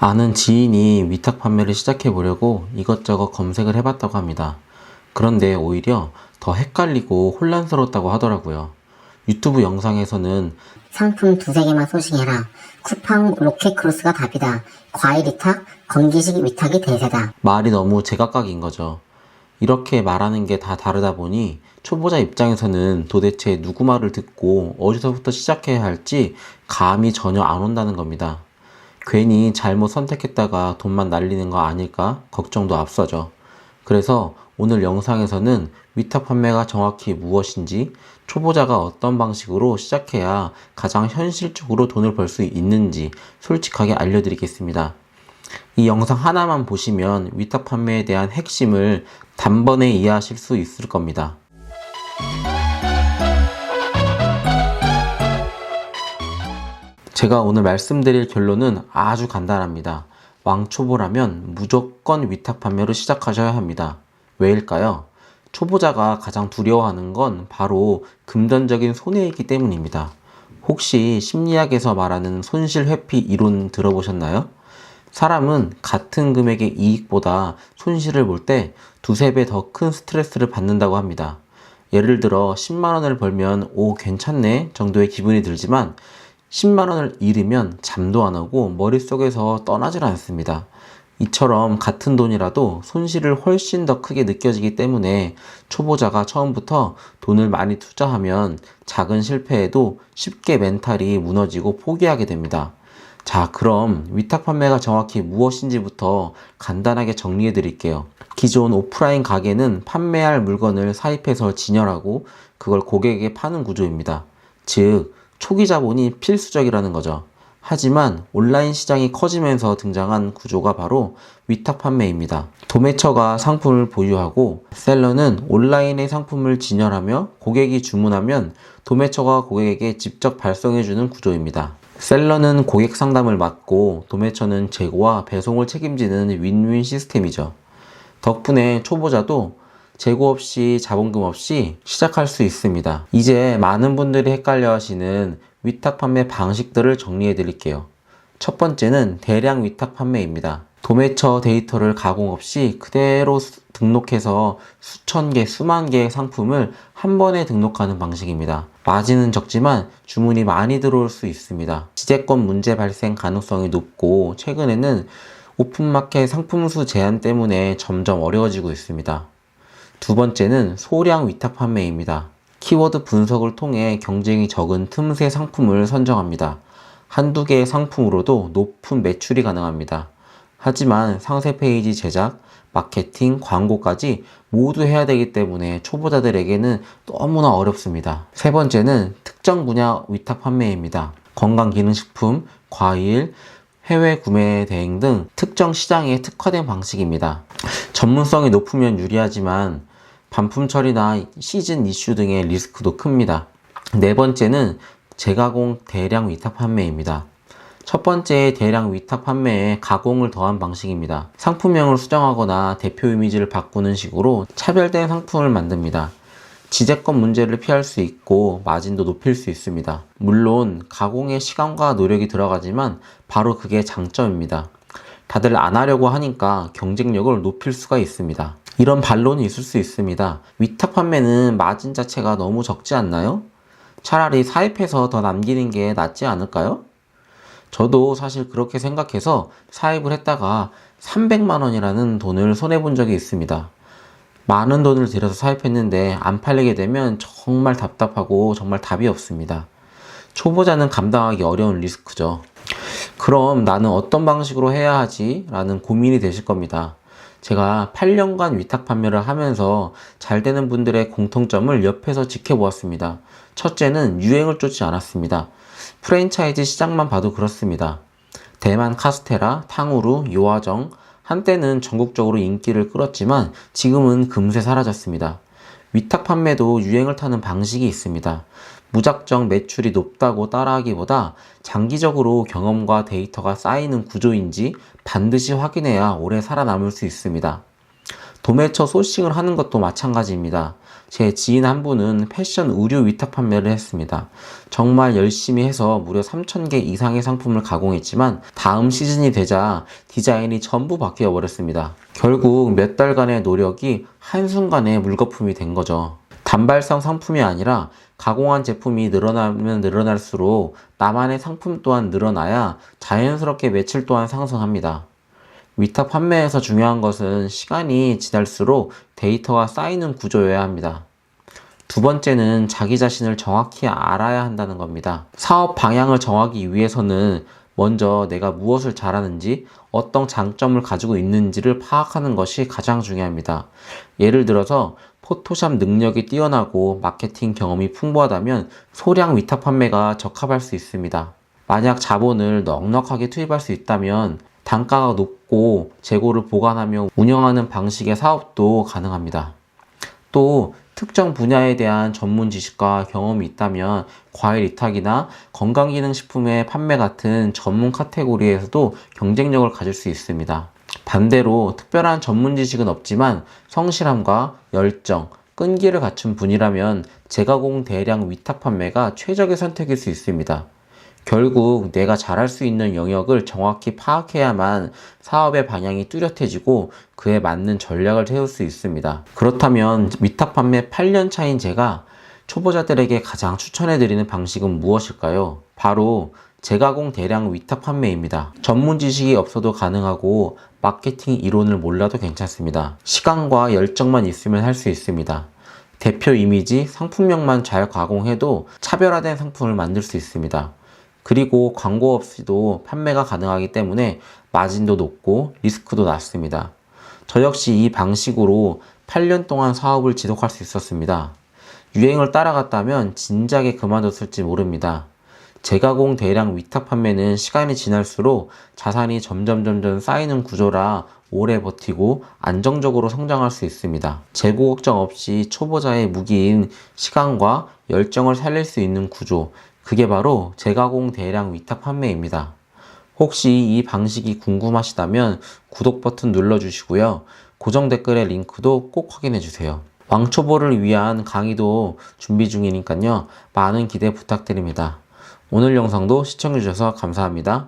아는 지인이 위탁 판매를 시작해 보려고 이것저것 검색을 해봤다고 합니다. 그런데 오히려 더 헷갈리고 혼란스럽다고 하더라고요. 유튜브 영상에서는 상품 두세 개만 소싱해라. 쿠팡 로켓크로스가 답이다. 과일 위탁, 건기식 위탁이 대세다. 말이 너무 제각각인 거죠. 이렇게 말하는 게 다 다르다 보니 초보자 입장에서는 도대체 누구 말을 듣고 어디서부터 시작해야 할지 감이 전혀 안 온다는 겁니다. 괜히 잘못 선택했다가 돈만 날리는 거 아닐까 걱정도 앞서죠. 그래서 오늘 영상에서는 위탁 판매가 정확히 무엇인지, 초보자가 어떤 방식으로 시작해야 가장 현실적으로 돈을 벌 수 있는지 솔직하게 알려드리겠습니다. 이 영상 하나만 보시면 위탁 판매에 대한 핵심을 단번에 이해하실 수 있을 겁니다. 제가 오늘 말씀드릴 결론은 아주 간단합니다. 왕초보라면 무조건 위탁 판매로 시작하셔야 합니다. 왜일까요? 초보자가 가장 두려워하는 건 바로 금전적인 손해이기 때문입니다. 혹시 심리학에서 말하는 손실 회피 이론 들어보셨나요? 사람은 같은 금액의 이익보다 손실을 볼 때 두세 배 더 큰 스트레스를 받는다고 합니다. 예를 들어 10만 원을 벌면 오 괜찮네 정도의 기분이 들지만 10만 원을 잃으면 잠도 안 오고 머릿속에서 떠나질 않습니다. 이처럼 같은 돈이라도 손실을 훨씬 더 크게 느껴지기 때문에 초보자가 처음부터 돈을 많이 투자하면 작은 실패에도 쉽게 멘탈이 무너지고 포기하게 됩니다. 자, 그럼 위탁 판매가 정확히 무엇인지부터 간단하게 정리해 드릴게요. 기존 오프라인 가게는 판매할 물건을 사입해서 진열하고 그걸 고객에게 파는 구조입니다. 즉, 초기 자본이 필수적이라는 거죠. 하지만 온라인 시장이 커지면서 등장한 구조가 바로 위탁 판매입니다. 도매처가 상품을 보유하고 셀러는 온라인의 상품을 진열하며 고객이 주문하면 도매처가 고객에게 직접 발송해주는 구조입니다. 셀러는 고객 상담을 맡고 도매처는 재고와 배송을 책임지는 윈윈 시스템이죠. 덕분에 초보자도 재고 없이 자본금 없이 시작할 수 있습니다. 이제 많은 분들이 헷갈려 하시는 위탁 판매 방식들을 정리해 드릴게요. 첫 번째는 대량 위탁 판매입니다. 도매처 데이터를 가공 없이 그대로 등록해서 수천 개, 수만 개의 상품을 한 번에 등록하는 방식입니다. 마진은 적지만 주문이 많이 들어올 수 있습니다. 지재권 문제 발생 가능성이 높고 최근에는 오픈마켓 상품 수 제한 때문에 점점 어려워지고 있습니다. 두 번째는 소량 위탁 판매입니다. 키워드 분석을 통해 경쟁이 적은 틈새 상품을 선정합니다. 한두 개의 상품으로도 높은 매출이 가능합니다. 하지만 상세 페이지 제작, 마케팅, 광고까지 모두 해야 되기 때문에 초보자들에게는 너무나 어렵습니다. 세 번째는 특정 분야 위탁 판매입니다. 건강기능식품, 과일, 해외 구매 대행 등 특정 시장에 특화된 방식입니다. 전문성이 높으면 유리하지만 반품 처리나 시즌 이슈 등의 리스크도 큽니다. 네 번째는 재가공 대량 위탁 판매입니다. 첫 번째 대량 위탁 판매에 가공을 더한 방식입니다. 상품명을 수정하거나 대표 이미지를 바꾸는 식으로 차별된 상품을 만듭니다. 지재권 문제를 피할 수 있고 마진도 높일 수 있습니다. 물론 가공에 시간과 노력이 들어가지만 바로 그게 장점입니다. 다들 안 하려고 하니까 경쟁력을 높일 수가 있습니다. 이런 반론이 있을 수 있습니다. 위탁 판매는 마진 자체가 너무 적지 않나요? 차라리 사입해서 더 남기는 게 낫지 않을까요? 저도 사실 그렇게 생각해서 사입을 했다가 300만 원이라는 돈을 손해본 적이 있습니다. 많은 돈을 들여서 사입했는데 안 팔리게 되면 정말 답답하고 정말 답이 없습니다. 초보자는 감당하기 어려운 리스크죠. 그럼 나는 어떤 방식으로 해야 하지? 라는 고민이 되실 겁니다. 제가 8년간 위탁 판매를 하면서 잘 되는 분들의 공통점을 옆에서 지켜보았습니다. 첫째는 유행을 쫓지 않았습니다. 프랜차이즈 시장만 봐도 그렇습니다. 대만 카스테라, 탕후루, 요아정, 한때는 전국적으로 인기를 끌었지만 지금은 금세 사라졌습니다. 위탁 판매도 유행을 타는 방식이 있습니다. 무작정 매출이 높다고 따라하기보다 장기적으로 경험과 데이터가 쌓이는 구조인지 반드시 확인해야 오래 살아남을 수 있습니다. 도매처 소싱을 하는 것도 마찬가지입니다. 제 지인 한 분은 패션 의류 위탁 판매를 했습니다. 정말 열심히 해서 무려 3,000개 이상의 상품을 가공했지만 다음 시즌이 되자 디자인이 전부 바뀌어 버렸습니다. 결국 몇 달간의 노력이 한순간에 물거품이 된 거죠. 단발성 상품이 아니라 가공한 제품이 늘어나면 늘어날수록 나만의 상품 또한 늘어나야 자연스럽게 매출 또한 상승합니다. 위탁 판매에서 중요한 것은 시간이 지날수록 데이터가 쌓이는 구조여야 합니다. 두 번째는 자기 자신을 정확히 알아야 한다는 겁니다. 사업 방향을 정하기 위해서는 먼저 내가 무엇을 잘하는지, 어떤 장점을 가지고 있는지를 파악하는 것이 가장 중요합니다. 예를 들어서 포토샵 능력이 뛰어나고 마케팅 경험이 풍부하다면 소량 위탁 판매가 적합할 수 있습니다. 만약 자본을 넉넉하게 투입할 수 있다면 단가가 높고 재고를 보관하며 운영하는 방식의 사업도 가능합니다. 또 특정 분야에 대한 전문 지식과 경험이 있다면 과일 위탁이나 건강기능식품의 판매 같은 전문 카테고리에서도 경쟁력을 가질 수 있습니다. 반대로 특별한 전문 지식은 없지만 성실함과 열정, 끈기를 갖춘 분이라면 재가공 대량 위탁 판매가 최적의 선택일 수 있습니다. 결국 내가 잘할 수 있는 영역을 정확히 파악해야만 사업의 방향이 뚜렷해지고 그에 맞는 전략을 세울 수 있습니다. 그렇다면 위탁 판매 8년 차인 제가 초보자들에게 가장 추천해드리는 방식은 무엇일까요? 바로 재가공 대량 위탁 판매입니다. 전문 지식이 없어도 가능하고 마케팅 이론을 몰라도 괜찮습니다. 시간과 열정만 있으면 할 수 있습니다. 대표 이미지, 상품명만 잘 가공해도 차별화된 상품을 만들 수 있습니다. 그리고 광고 없이도 판매가 가능하기 때문에 마진도 높고 리스크도 낮습니다. 저 역시 이 방식으로 8년 동안 사업을 지속할 수 있었습니다. 유행을 따라갔다면 진작에 그만뒀을지 모릅니다. 재가공 대량 위탁 판매는 시간이 지날수록 자산이 점점 쌓이는 구조라 오래 버티고 안정적으로 성장할 수 있습니다. 재고 걱정 없이 초보자의 무기인 시간과 열정을 살릴 수 있는 구조, 그게 바로 재가공 대량 위탁 판매입니다. 혹시 이 방식이 궁금하시다면 구독 버튼 눌러주시고요. 고정 댓글의 링크도 꼭 확인해주세요. 왕초보를 위한 강의도 준비 중이니까요. 많은 기대 부탁드립니다. 오늘 영상도 시청해주셔서 감사합니다.